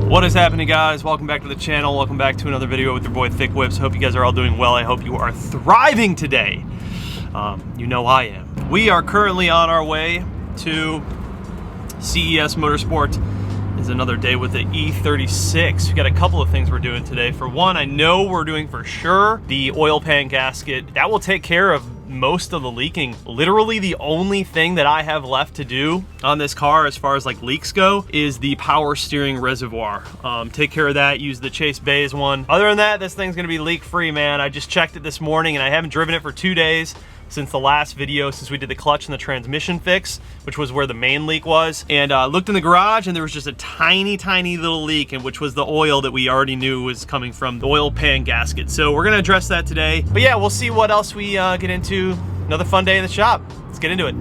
What is happening, guys? Welcome back to the channel. Welcome back to another video with your boy Thick Whips. Hope you guys are all doing well. I hope you are thriving today. You know I am. We are currently on our way to CES Motorsport. It's another day with the E36. We got a couple of things we're doing today. For one, I know we're doing for sure the oil pan gasket. That will take care of most of the leaking. Literally the only thing that I have left to do on this car as far as like leaks go is the power steering reservoir. Take care of that, use the Chase Bays one. Other than that, this thing's gonna be leak free, man. I just checked it this morning and I haven't driven it for 2 days since the last video, since we did the clutch and the transmission fix, which was where the main leak was. And looked in the garage and there was just a tiny little leak, and which was the oil that we already knew was coming from the oil pan gasket. So we're gonna address that today. But yeah, we'll see what else we get into. Another fun day in the shop. Let's get into it.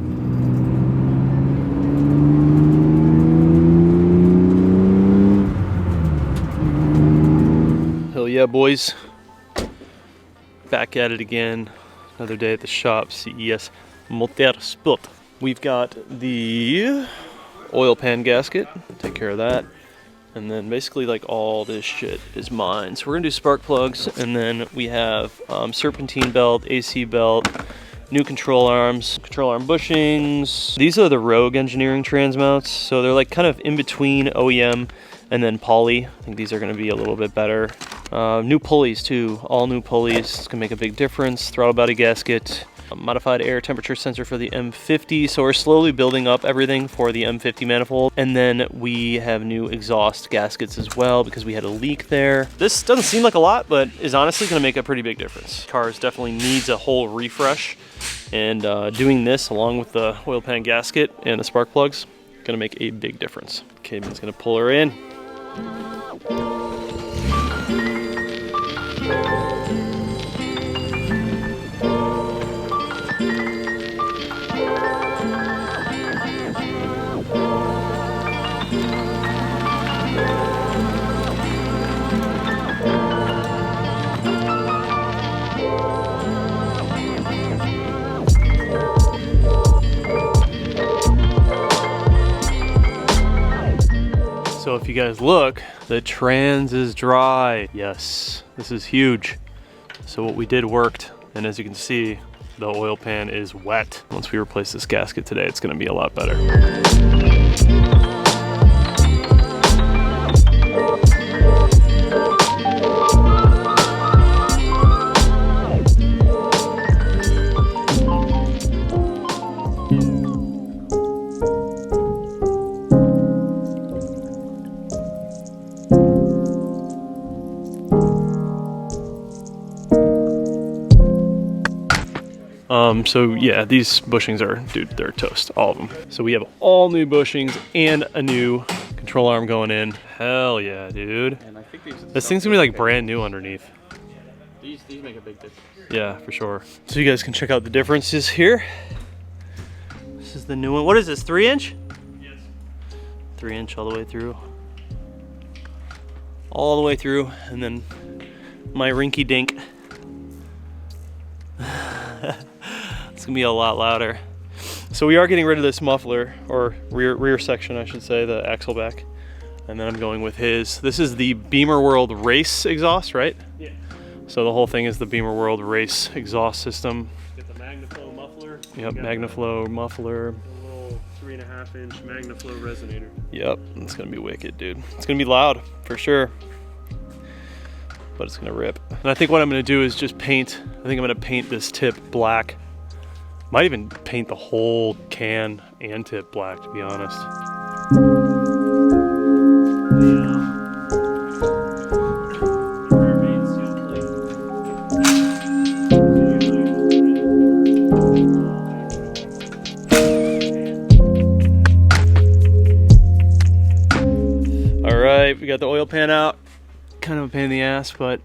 Hell yeah, boys. Back at it again. Another day at the shop, CES Motorsport. We've got the oil pan gasket, take care of that. And then basically like all this shit is mine. So we're gonna do spark plugs, and then we have serpentine belt, AC belt, new control arm bushings. These are the Rogue Engineering trans mounts. So they're like kind of in between OEM and then poly. I think these are gonna be a little bit better. New pulleys too, all new pulleys. It's gonna make a big difference. Throttle body gasket, a modified air temperature sensor for the M50. So we're slowly building up everything for the M50 manifold. And then we have new exhaust gaskets as well because we had a leak there. This doesn't seem like a lot, but is honestly gonna make a pretty big difference. Cars definitely needs a whole refresh. And doing this along with the oil pan gasket and the spark plugs, gonna make a big difference. Caden's gonna pull her in. So if you guys look, the trans is dry. Yes, this is huge. So what we did worked, and as you can see, the oil pan is wet. Once we replace this gasket today, it's gonna be a lot better. So yeah, these bushings are, dude, they're toast, all of them. So we have all new bushings and a new control arm going in. Hell yeah, dude. And I think this thing's gonna be like brand new underneath. These make a big difference. Yeah, for sure. So you guys can check out the differences here. This is the new one. What is this, 3-inch? Yes. 3-inch all the way through. All the way through, and then my rinky dink. It's gonna be a lot louder. So we are getting rid of this muffler, or rear section I should say, the axle back. And then I'm going with his. This is the Bimmerworld race exhaust, right? Yeah. So the whole thing is the Bimmerworld race exhaust system. Get the MagnaFlow muffler. Yep, MagnaFlow muffler. A little 3.5-inch MagnaFlow resonator. Yep, it's gonna be wicked, dude. It's gonna be loud, for sure. But it's gonna rip. And I think what I'm gonna do is just paint, I think I'm gonna paint this tip black. Might even paint the whole can and tip black, to be honest. All right, we got the oil pan out. Kind of a pain in the ass, but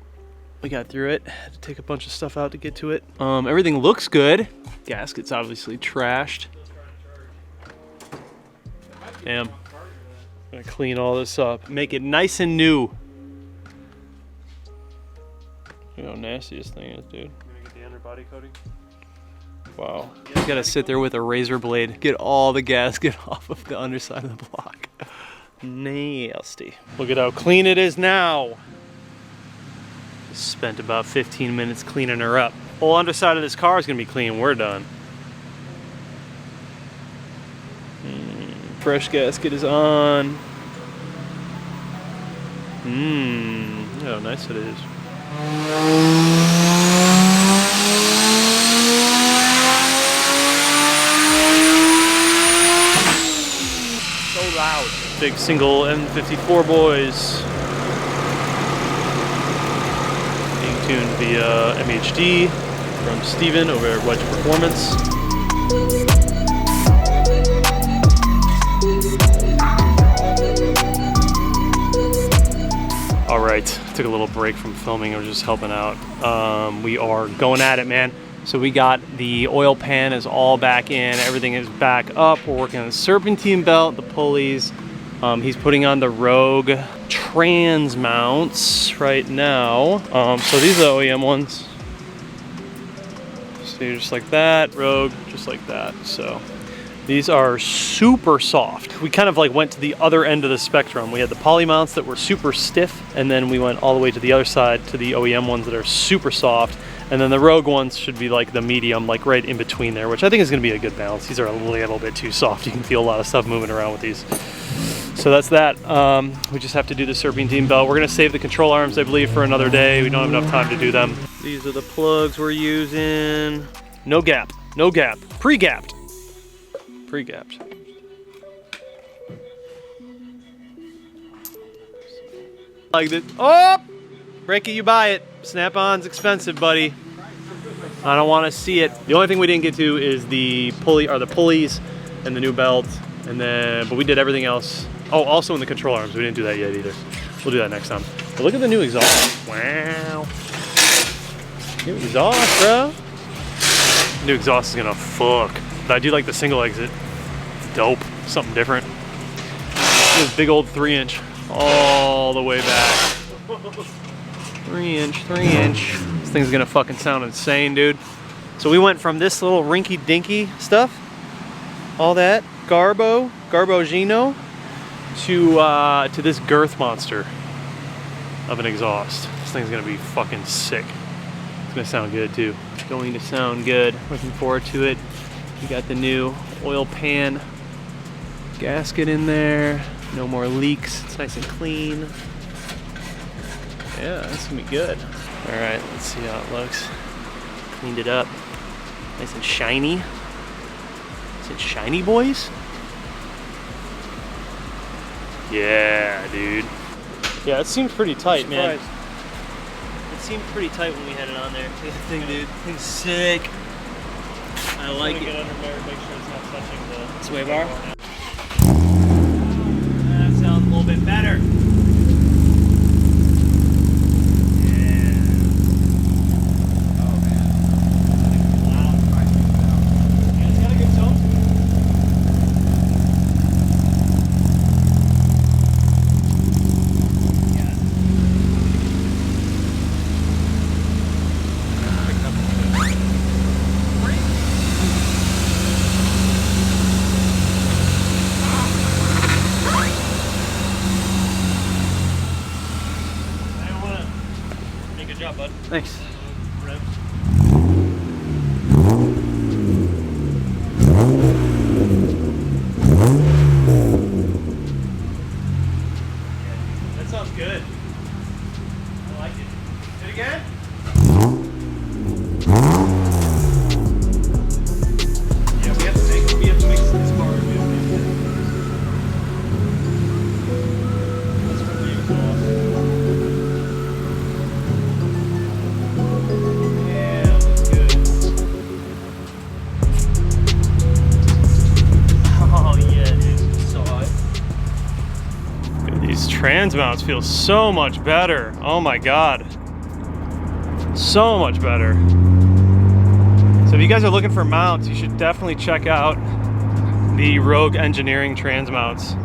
we got through it. Had to take a bunch of stuff out to get to it. Everything looks good. Gasket's obviously trashed. Damn. Gonna clean all this up, make it nice and new. Look how nasty this thing is, dude. I'm gonna get the underbody coating. Wow. You gotta sit there with a razor blade, get all the gasket off of the underside of the block. Nasty. Look at how clean it is now. Just spent about 15 minutes cleaning her up. Whole underside of this car is gonna be clean. We're done. Fresh gasket is on. Look how nice it is. So loud. Big single M54 boys. Being tuned via MHD from Steven over at Wedge Performance. All right, took a little break from filming. I was just helping out. We are going at it, man. So we got the oil pan is all back in. Everything is back up. We're working on the serpentine belt, the pulleys. He's putting on the Rogue trans mounts right now. So these are the OEM ones. So just like that, Rogue, just like that. So these are super soft. We kind of like went to the other end of the spectrum. We had the poly mounts that were super stiff, and then we went all the way to the other side to the OEM ones that are super soft. And then the Rogue ones should be like the medium, like right in between there, which I think is gonna be a good balance. These are a little bit too soft. You can feel a lot of stuff moving around with these. So that's that. We just have to do the serpentine belt. We're gonna save the control arms, I believe, for another day. We don't have enough time to do them. These are the plugs we're using. No gap, no gap, pre-gapped. Pre-gapped. Like this. Oh! Break it, you buy it. Snap-on's expensive, buddy. I don't want to see it. The only thing we didn't get to is the pulley, or the pulleys, and the new belt, and then, but we did everything else. Oh, also in the control arms. We didn't do that yet either. We'll do that next time. But look at the new exhaust. Wow. New exhaust, bro. New exhaust is gonna fuck. But I do like the single exit. Dope. Something different. This big old 3-inch all the way back. 3-inch, 3-inch. This thing's gonna fucking sound insane, dude. So we went from this little rinky-dinky stuff, all that, Garbogino, to this girth monster of an exhaust. This thing's gonna be fucking sick. It's gonna sound good too. It's going to sound good. Looking forward to it. We got the new oil pan gasket in there. No more leaks. It's nice and clean. Yeah, that's gonna be good. All right, let's see how it looks. Cleaned it up. Nice and shiny. Is it shiny, boys? Yeah, dude. Yeah, it seems pretty tight, man. It seemed pretty tight when we had it on there. Look at the thing, dude. Thing's sick. I like it. Get under there, make sure it's not touching the sway bar. That sounds a little bit better. Yeah. Oh man. Wow. Yeah, it's got a good tone to it. Thanks. That sounds good. I like it. Do it again? Yeah, we have to mix this bar. That's really cool. Trans mounts feel so much better. Oh my god. So much better. So if you guys are looking for mounts, you should definitely check out the Rogue Engineering trans mounts.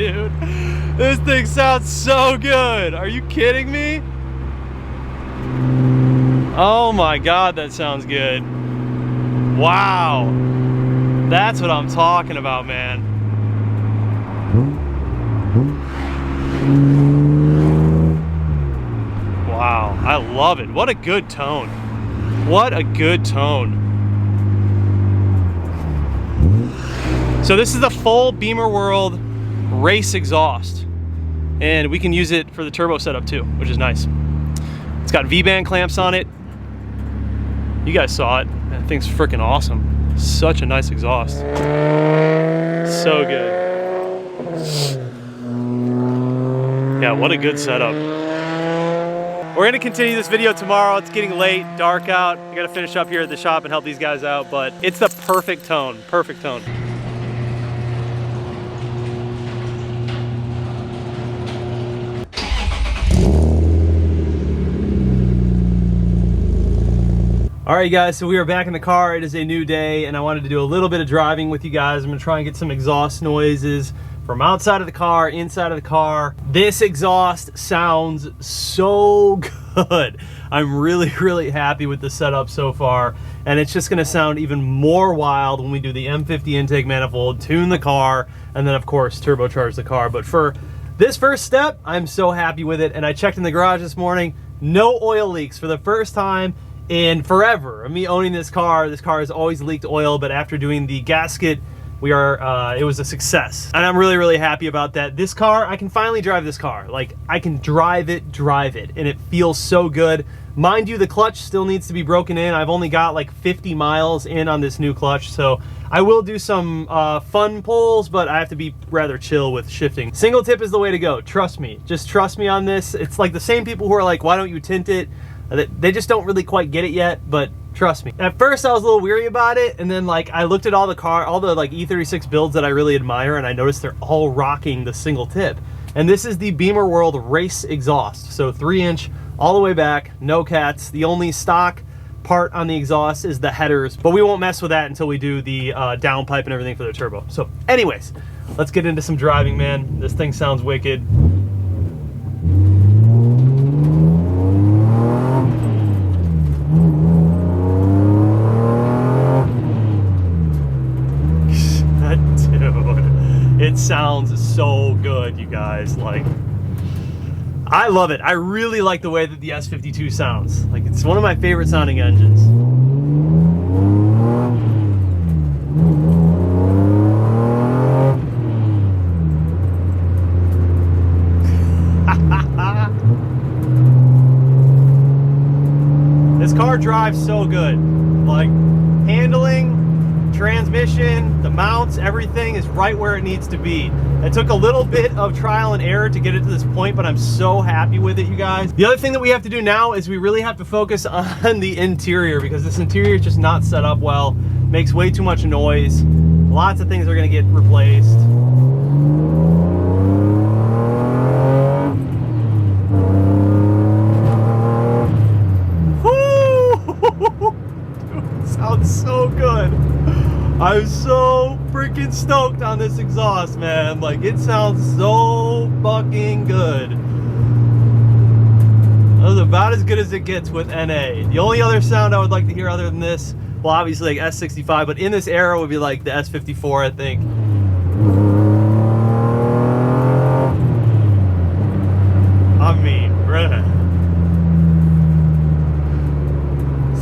dude. This thing sounds so good. Are you kidding me? Oh my God, that sounds good. Wow. That's what I'm talking about, man. Wow, I love it. What a good tone. What a good tone. So this is the full Bimmerworld race exhaust, and we can use it for the turbo setup too, which is nice. It's got V-band clamps on it. You guys saw it. That thing's freaking awesome. Such a nice exhaust. So good. Yeah, what a good setup. We're gonna continue this video tomorrow. It's getting late, dark out. I gotta finish up here at the shop and help these guys out, but it's the perfect tone, perfect tone. All right, guys, so we are back in the car. It is a new day, and I wanted to do a little bit of driving with you guys. I'm gonna try and get some exhaust noises from outside of the car, inside of the car. This exhaust sounds so good. I'm really, really happy with the setup so far, and it's just gonna sound even more wild when we do the M50 intake manifold, tune the car, and then of course turbocharge the car. But for this first step, I'm so happy with it, and I checked in the garage this morning. No oil leaks for the first time in forever. Me owning this car has always leaked oil, but after doing the gasket, it was a success. And I'm really, really happy about that. This car, I can finally drive this car. Like, I can drive it, and it feels so good. Mind you, the clutch still needs to be broken in. I've only got like 50 miles in on this new clutch, so I will do some fun pulls, but I have to be rather chill with shifting. Single tip is the way to go, trust me. Just trust me on this. It's like the same people who are like, why don't you tint it? They just don't really quite get it yet, but trust me. At first I was a little weary about it, and then like I looked at all the like E36 builds that I really admire, and I noticed they're all rocking the single tip. And this is the Bimmerworld race exhaust. So 3-inch all the way back, no cats. The only stock part on the exhaust is the headers, but we won't mess with that until we do the downpipe and everything for the turbo. So anyways, let's get into some driving, man. This thing sounds wicked. It sounds so good, you guys. Like, I love it. I really like the way that the S52 sounds. Like, it's one of my favorite sounding engines. This car drives so good. Like, handling, transmission, the mounts, everything is right where it needs to be. It took a little bit of trial and error to get it to this point, but I'm so happy with it, you guys. The other thing that we have to do now is we really have to focus on the interior, because this interior is just not set up well, makes way too much noise. Lots of things are gonna get replaced. Dude, it sounds so good. I'm so freaking stoked on this exhaust, man. Like, it sounds so fucking good. That was about as good as it gets with NA. The only other sound I would like to hear other than this, well, obviously like S65, but in this era would be like the S54, I think. I mean, bruh.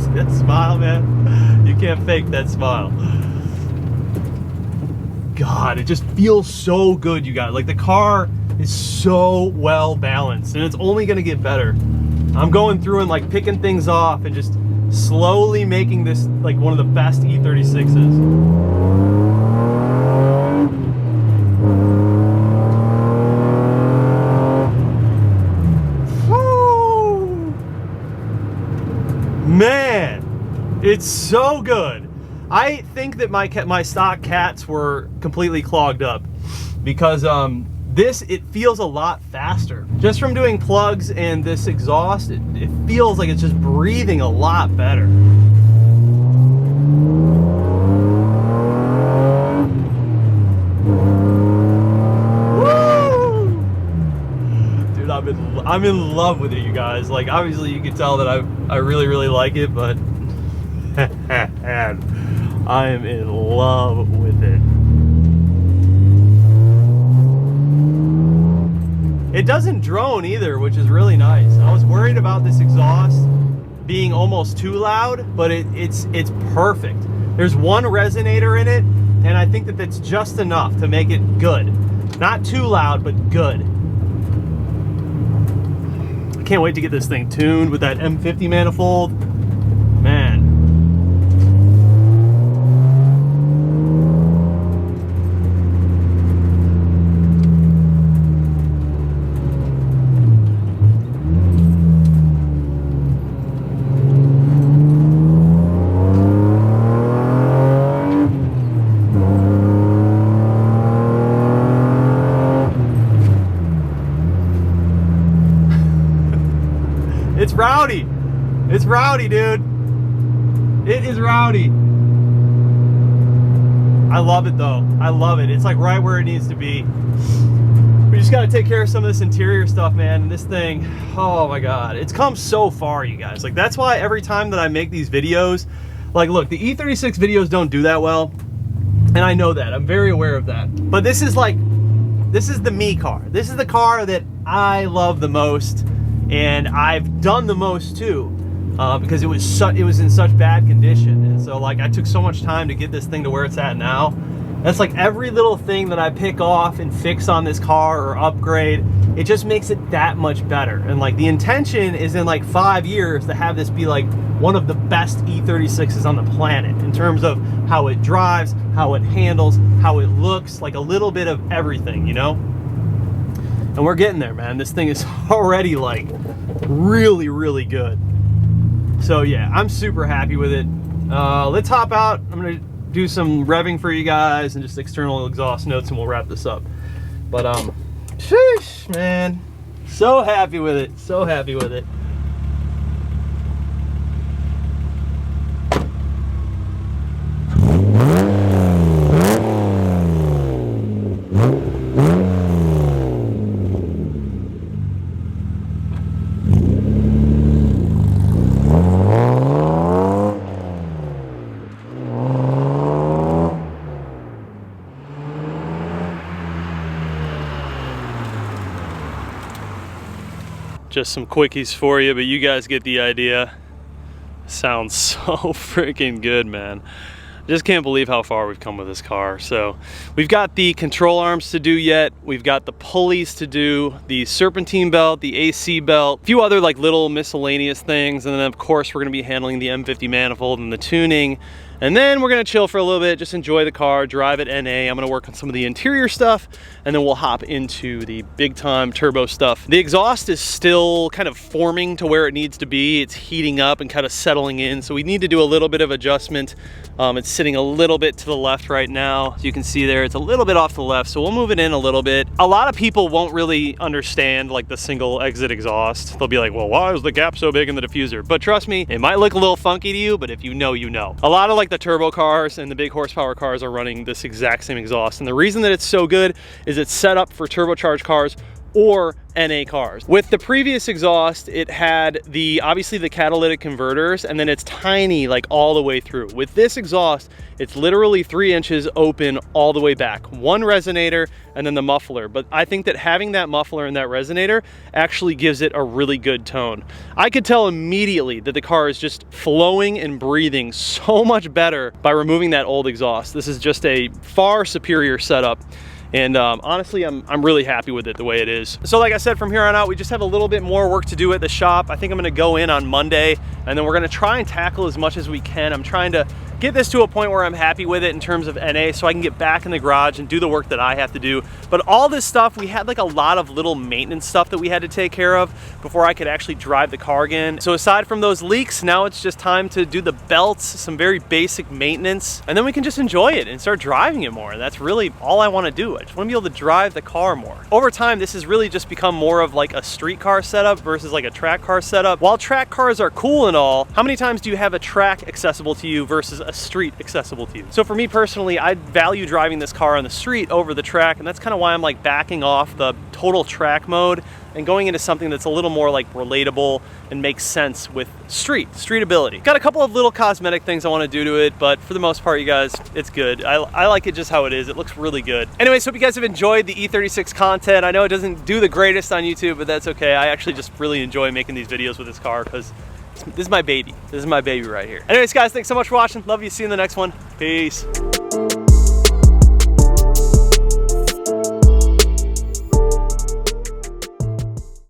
See that smile, man? You can't fake that smile. God, it just feels so good, you guys. Like, the car is so well balanced, and it's only gonna get better. I'm going through and like picking things off and just slowly making this like one of the best E36s. Woo! Man, it's so good. I think that my stock cats were completely clogged up because it feels a lot faster. Just from doing plugs and this exhaust, it feels like it's just breathing a lot better. Woo! I'm in love with it, you guys. Like, obviously you can tell that I really, really like it, but man, I am in love with it. It doesn't drone either, which is really nice. I was worried about this exhaust being almost too loud, but it's perfect. There's one resonator in it, and I think that that's just enough to make it good. Not too loud, but good. I can't wait to get this thing tuned with that M50 manifold. Man. It's rowdy. It's rowdy, dude. It is rowdy. I love it though. I love it. It's like right where it needs to be. We just got to take care of some of this interior stuff, man. And this thing, oh my God, it's come so far, you guys. Like, that's why every time that I make these videos, like, look, the E36 videos don't do that well. And I know that. I'm very aware of that. But this is like, this is the me car. This is the car that I love the most. And I've done the most too, because it was in such bad condition. And so, like, I took so much time to get this thing to where it's at now. That's like every little thing that I pick off and fix on this car or upgrade, it just makes it that much better. And like, the intention is in like 5 years to have this be like one of the best E36s on the planet in terms of how it drives, how it handles, how it looks, like a little bit of everything, you know? And we're getting there, man. This thing is already like really, really good. So yeah, I'm super happy with it. Let's hop out. I'm gonna do some revving for you guys and just external exhaust notes, and we'll wrap this up. But sheesh, man, so happy with it. So happy with it. Just some quickies for you, but you guys get the idea. Sounds so freaking good, man. Just can't believe how far we've come with this car. So we've got the control arms to do yet. We've got the pulleys to do, the serpentine belt, the AC belt, a few other like little miscellaneous things. And then of course we're gonna be handling the M50 manifold and the tuning. And then we're gonna chill for a little bit, just enjoy the car, drive it NA. I'm gonna work on some of the interior stuff, and then we'll hop into the big time turbo stuff. The exhaust is still kind of forming to where it needs to be. It's heating up and kind of settling in, so we need to do a little bit of adjustment. It's sitting a little bit to the left right now. As you can see there, it's a little bit off to the left, so we'll move it in a little bit. A lot of people won't really understand like the single exit exhaust. They'll be like, well, why is the gap so big in the diffuser? But trust me, it might look a little funky to you, but if you know, you know. A lot of like the turbo cars and the big horsepower cars are running this exact same exhaust. And the reason that it's so good is it's set up for turbocharged cars or NA cars. With the previous exhaust, it had obviously the catalytic converters, and then it's tiny like all the way through. With this exhaust, it's literally 3 inches open all the way back. One resonator and then the muffler. But I think that having that muffler and that resonator actually gives it a really good tone. I could tell immediately that the car is just flowing and breathing so much better by removing that old exhaust. This is just a far superior setup. And honestly, I'm really happy with it the way it is. So like I said, from here on out, we just have a little bit more work to do at the shop. I think I'm gonna go in on Monday, and then we're gonna try and tackle as much as we can. I'm trying to get this to a point where I'm happy with it in terms of NA, so I can get back in the garage and do the work that I have to do. But all this stuff, we had like a lot of little maintenance stuff that we had to take care of before I could actually drive the car again. So aside from those leaks, now it's just time to do the belts, some very basic maintenance, and then we can just enjoy it and start driving it more. And that's really all I wanna do. I just wanna be able to drive the car more. Over time, this has really just become more of like a street car setup versus like a track car setup. While track cars are cool and all, how many times do you have a track accessible to you versus a street accessible to you. So for me personally, I value driving this car on the street over the track, and that's kind of why I'm like backing off the total track mode and going into something that's a little more like relatable and makes sense with streetability. Got a couple of little cosmetic things I want to do to it, but for the most part, you guys, it's good. I like it just how it is. It looks really good. Anyways, hope you guys have enjoyed the E36 content. I know it doesn't do the greatest on YouTube, but that's okay. I actually just really enjoy making these videos with this car because this is my baby. This is my baby right here. Anyways, guys, thanks so much for watching. Love you. See you in the next one. Peace.